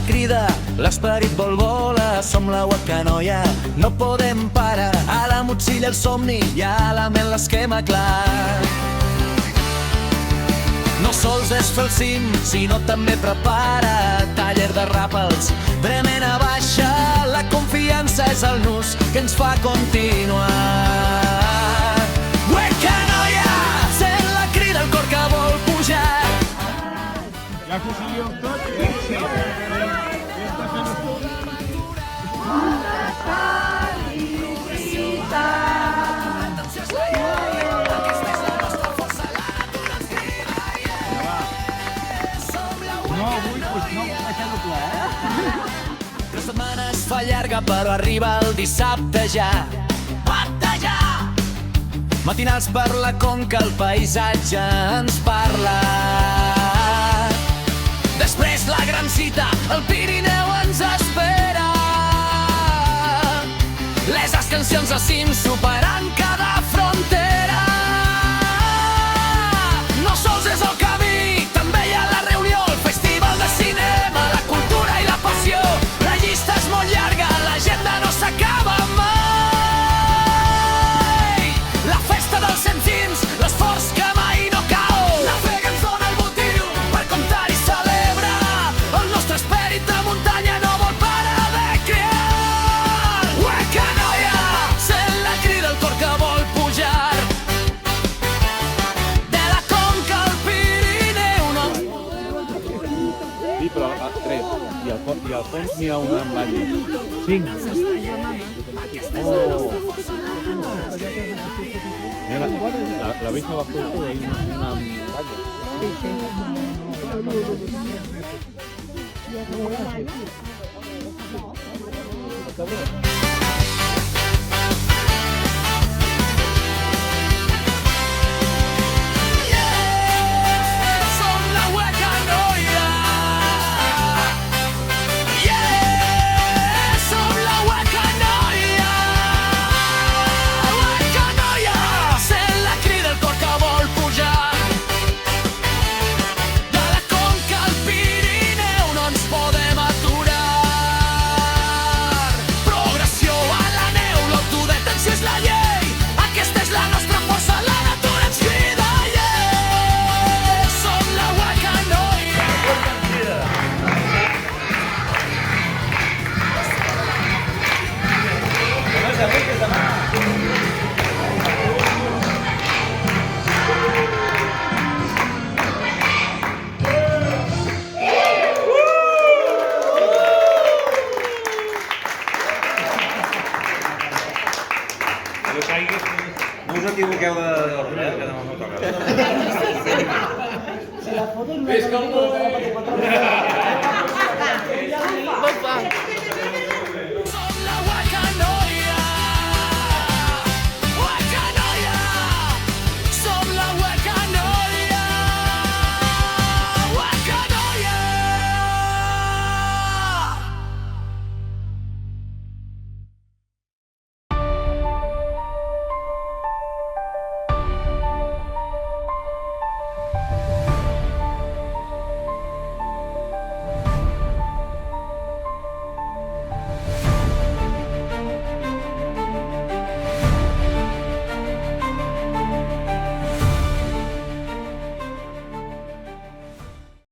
crida, l'esperit vola, som la Wakanoia, no podem parar. A la motxilla el somni i a la ment l'esquema clar. No sols és fer el cim, sinó també prepara taller de ràpels, bremena baixa, la confiança és el nus que ens fa continuar. Wakanoia, sent la crida, el cor que vol pujar. Ja que seguiu tot, sí. La setmana es fa llarga però arriba el dissabte ja. Batallar! Matinals per la conca, el paisatge ens parla. Després la gran cita, el Pirineu ens espera. Les ascensions al cim superant cada frontera. No sols és el camí, també hi ha la reunió, el festival de cinema, la cultura i la passió. La llista és molt llarga, l'agenda no s'acaba mai. La festa dels 100 cims, l'esforç que mai no cau. La fe que ens dona el motiu per comptar i celebrar. El nostre esperit de muntanya no vol parar de crear. Wakanoia, sent la crida, el cor que vol pujar. De la conca al Pirineu no... Sí, però a 3. I al fons n'hi ha una amb banya. 5. Oh! La vista va fer una amb banya. Som la Wakanoia. Yeah, som la Wakanoia. Wakanoia, sent la crida, el cor que vol pujar. De la conca al Pirineu no ens podem aturar. Progressió a la neu, l'autodetenció és la llei. Aquesta és la nostra força, la natura ens crida. Yeah, som la Wakanoia. No us equivoqueu de l'ordre, que demà no toca. Si la foto no és com...